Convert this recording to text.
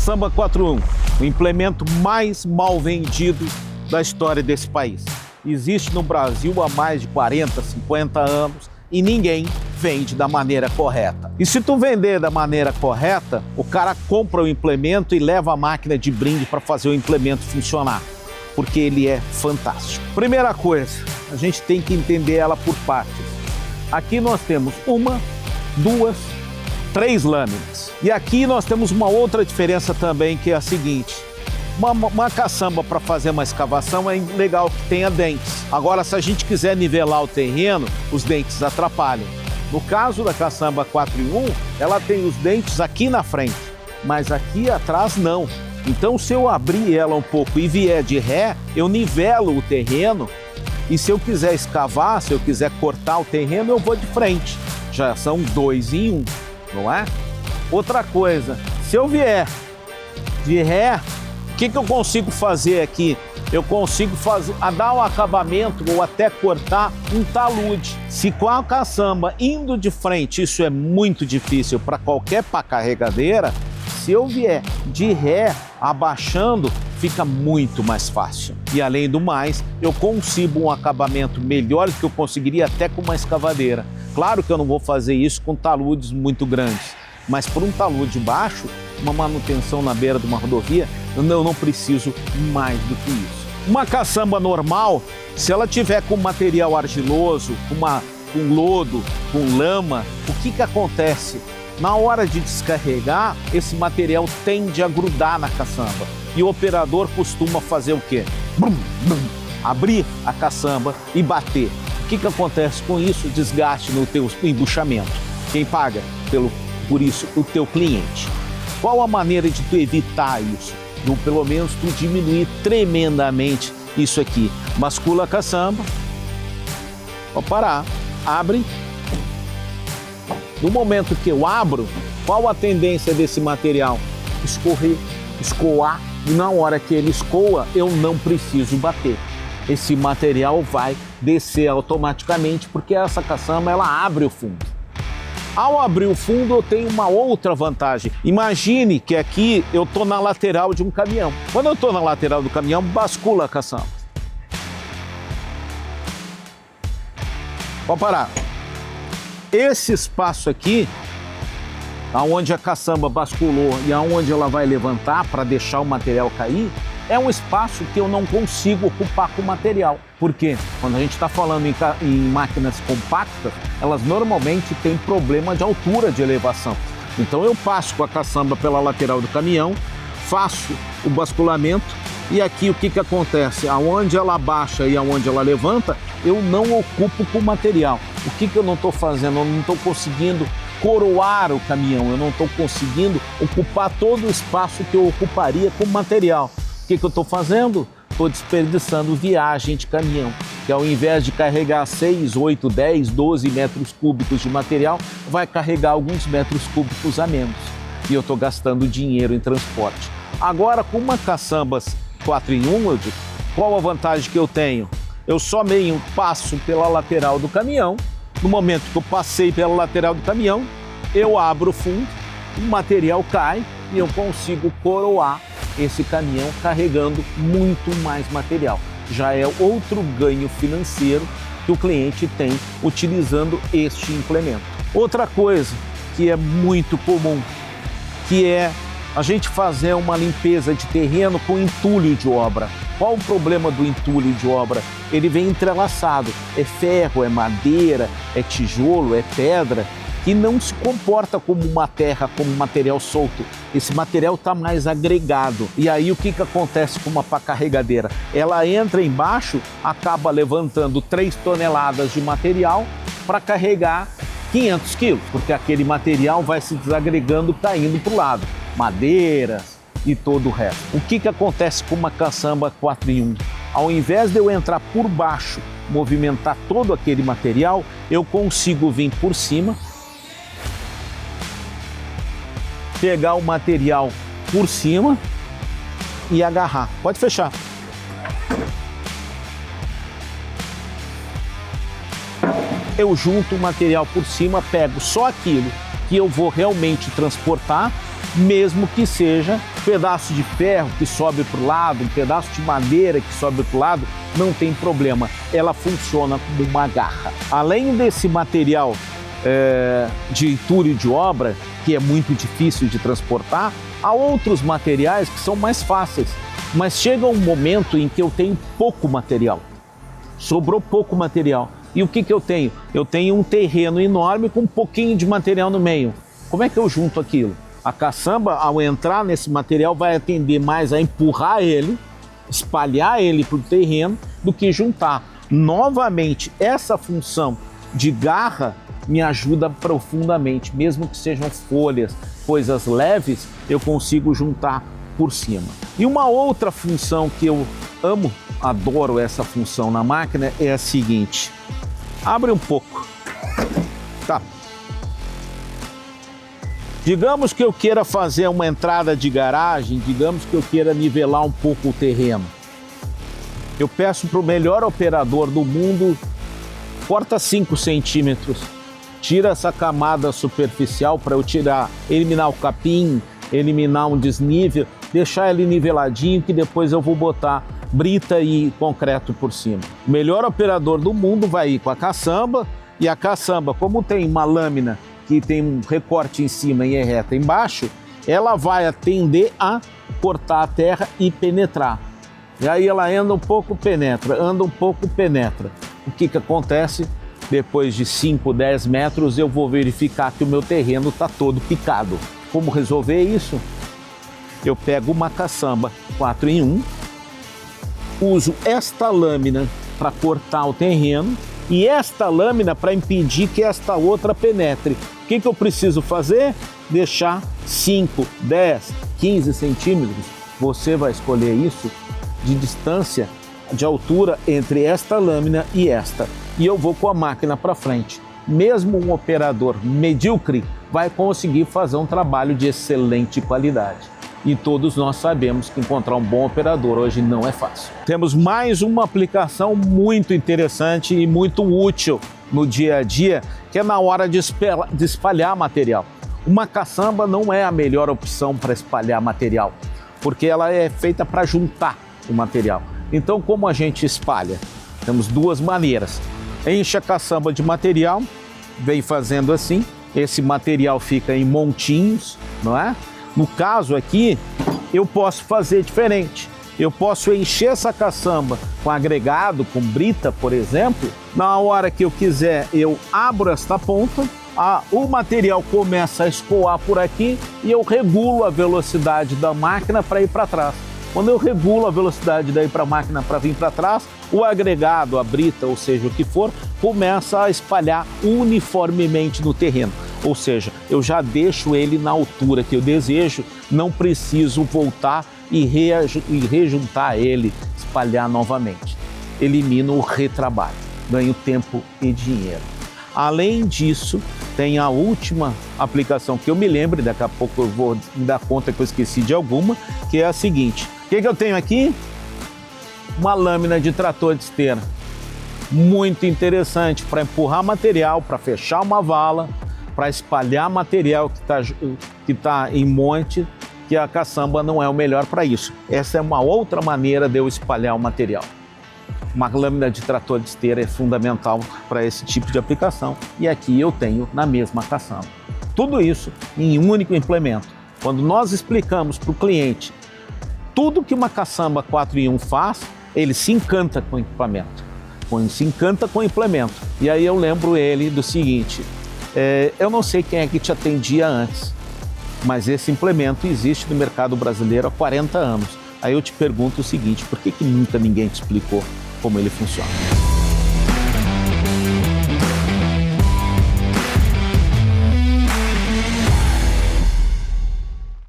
Caçamba 4.1, o implemento mais mal vendido da história desse país. Existe no Brasil há mais de 40, 50 anos e ninguém vende da maneira correta. E se tu vender da maneira correta, o cara compra o implemento e leva a máquina de brinde para fazer o implemento funcionar, porque ele é fantástico. Primeira coisa, a gente tem que entender ela por partes. Aqui nós temos uma, duas, três lâminas. E aqui nós temos uma outra diferença também, que é a seguinte: uma caçamba para fazer uma escavação é legal que tenha dentes. Agora, se a gente quiser nivelar o terreno, os dentes atrapalham. No caso da caçamba 4.1, ela tem os dentes aqui na frente, mas aqui atrás não. Então, se eu abrir ela um pouco e vier de ré, eu nivelo o terreno. E se eu quiser escavar, se eu quiser cortar o terreno, eu vou de frente. Já são 2 em 1, não é? Outra coisa, se eu vier de ré, o que eu consigo fazer aqui? Eu consigo dar um acabamento ou até cortar um talude. Se com a caçamba indo de frente, isso é muito difícil para qualquer pá carregadeira, se eu vier de ré, abaixando, fica muito mais fácil. E além do mais, eu consigo um acabamento melhor do que eu conseguiria até com uma escavadeira. Claro que eu não vou fazer isso com taludes muito grandes, mas por um talude baixo, uma manutenção na beira de uma rodovia, eu não preciso mais do que isso. Uma caçamba normal, se ela tiver com material argiloso, com lodo, com lama, o que acontece? Na hora de descarregar, esse material tende a grudar na caçamba. E o operador costuma fazer o quê? Brum, brum, abrir a caçamba e bater. O que acontece com isso? Desgaste no teu embuchamento. Quem paga por isso? O teu cliente. Qual a maneira de tu evitar isso? Ou pelo menos tu diminuir tremendamente isso aqui. Bascula a caçamba. Vou parar. Abre. No momento que eu abro, qual a tendência desse material? Escorrer, escoar. E na hora que ele escoa, eu não preciso bater. Esse material vai descer automaticamente, porque essa caçamba ela abre o fundo. Ao abrir o fundo, eu tenho uma outra vantagem. Imagine que aqui eu estou na lateral de um caminhão. Quando eu estou na lateral do caminhão, bascula a caçamba. Pode parar. Esse espaço aqui, aonde a caçamba basculou e aonde ela vai levantar para deixar o material cair, é um espaço que eu não consigo ocupar com material. Por quê? Quando a gente está falando em máquinas compactas, elas normalmente têm problema de altura de elevação. Então eu passo com a caçamba pela lateral do caminhão, faço o basculamento e aqui o que acontece? Aonde ela baixa e aonde ela levanta, eu não ocupo com material. O que eu não estou fazendo? Eu não estou conseguindo coroar o caminhão, eu não estou conseguindo ocupar todo o espaço que eu ocuparia com material. O que eu estou fazendo? Estou desperdiçando viagem de caminhão, que ao invés de carregar 6, 8, 10, 12 metros cúbicos de material, vai carregar alguns metros cúbicos a menos. E eu estou gastando dinheiro em transporte. Agora, com uma caçamba 4 em 1, eu digo, qual a vantagem que eu tenho? Eu só meio passo pela lateral do caminhão. No momento que eu passei pela lateral do caminhão, eu abro o fundo, o material cai e eu consigo coroar esse caminhão carregando muito mais material. Já é outro ganho financeiro que o cliente tem utilizando este implemento. Outra coisa que é muito comum, que é a gente fazer uma limpeza de terreno com entulho de obra. Qual o problema do entulho de obra? Ele vem entrelaçado, é ferro, é madeira, é tijolo, é pedra, que não se comporta como uma terra, como material solto. Esse material está mais agregado. E aí o que acontece com uma pá carregadeira? Ela entra embaixo, acaba levantando 3 toneladas de material para carregar 500 quilos, porque aquele material vai se desagregando, caindo para o lado. Madeiras e todo o resto. O que acontece com uma caçamba 4 em 1? Ao invés de eu entrar por baixo, movimentar todo aquele material, eu consigo vir por cima, pegar o material por cima e agarrar. Pode fechar. Eu junto o material por cima, pego só aquilo que eu vou realmente transportar, mesmo que seja pedaço de ferro que sobe para o lado, um pedaço de madeira que sobe para o lado, não tem problema. Ela funciona como uma garra. Além desse material de entulho de obra, que é muito difícil de transportar, há outros materiais que são mais fáceis. Mas chega um momento em que eu tenho pouco material. Sobrou pouco material. E o que eu tenho? Eu tenho um terreno enorme com um pouquinho de material no meio. Como é que eu junto aquilo? A caçamba, ao entrar nesse material, vai atender mais a empurrar ele, espalhar ele para o terreno, do que juntar. Novamente, essa função de garra me ajuda profundamente. Mesmo que sejam folhas, coisas leves, eu consigo juntar por cima. E uma outra função que eu amo, adoro essa função na máquina, é a seguinte. Abre um pouco. Tá. Digamos que eu queira fazer uma entrada de garagem, digamos que eu queira nivelar um pouco o terreno. Eu peço para o melhor operador do mundo, corta 5 centímetros, tira essa camada superficial para eu eliminar o capim, eliminar um desnível, deixar ele niveladinho, que depois eu vou botar brita e concreto por cima. O melhor operador do mundo vai ir com a caçamba, e a caçamba, como tem uma lâmina que tem um recorte em cima e é reta embaixo, ela vai atender a cortar a terra e penetrar. E aí ela anda um pouco, penetra, anda um pouco, penetra. O que acontece? Depois de 5, 10 metros eu vou verificar que o meu terreno está todo picado. Como resolver isso? Eu pego uma caçamba 4 em 1, uso esta lâmina para cortar o terreno e esta lâmina para impedir que esta outra penetre. O que eu preciso fazer? Deixar 5, 10, 15 centímetros. Você vai escolher isso de distância, de altura entre esta lâmina e esta. E eu vou com a máquina para frente. Mesmo um operador medíocre vai conseguir fazer um trabalho de excelente qualidade. E todos nós sabemos que encontrar um bom operador hoje não é fácil. Temos mais uma aplicação muito interessante e muito útil no dia a dia, que é na hora de espalhar material. Uma caçamba não é a melhor opção para espalhar material, porque ela é feita para juntar o material. Então, como a gente espalha? Temos duas maneiras. Enche a caçamba de material, vem fazendo assim, esse material fica em montinhos, não é? No caso aqui, eu posso fazer diferente. Eu posso encher essa caçamba com agregado, com brita, por exemplo. Na hora que eu quiser, eu abro esta ponta, o material começa a escoar por aqui e eu regulo a velocidade da máquina para ir para trás. Quando eu regulo a velocidade daí para a máquina para vir para trás, o agregado, a brita, ou seja, o que for, começa a espalhar uniformemente no terreno. Ou seja, eu já deixo ele na altura que eu desejo, não preciso voltar e rejuntar ele, espalhar novamente. Elimino o retrabalho, ganho tempo e dinheiro. Além disso, tem a última aplicação que eu me lembro, daqui a pouco eu vou me dar conta que eu esqueci de alguma, que é a seguinte. O que eu tenho aqui? Uma lâmina de trator de esteira. Muito interessante para empurrar material, para fechar uma vala, para espalhar material que tá em monte, que a caçamba não é o melhor para isso. Essa é uma outra maneira de eu espalhar o material. Uma lâmina de trator de esteira é fundamental para esse tipo de aplicação e aqui eu tenho na mesma caçamba. Tudo isso em um único implemento. Quando nós explicamos para o cliente tudo que uma caçamba 4 em 1 faz, ele se encanta com o equipamento, se encanta com o implemento. E aí eu lembro ele do seguinte, eu não sei quem é que te atendia antes, mas esse implemento existe no mercado brasileiro há 40 anos. Aí eu te pergunto o seguinte, por que nunca ninguém te explicou como ele funciona?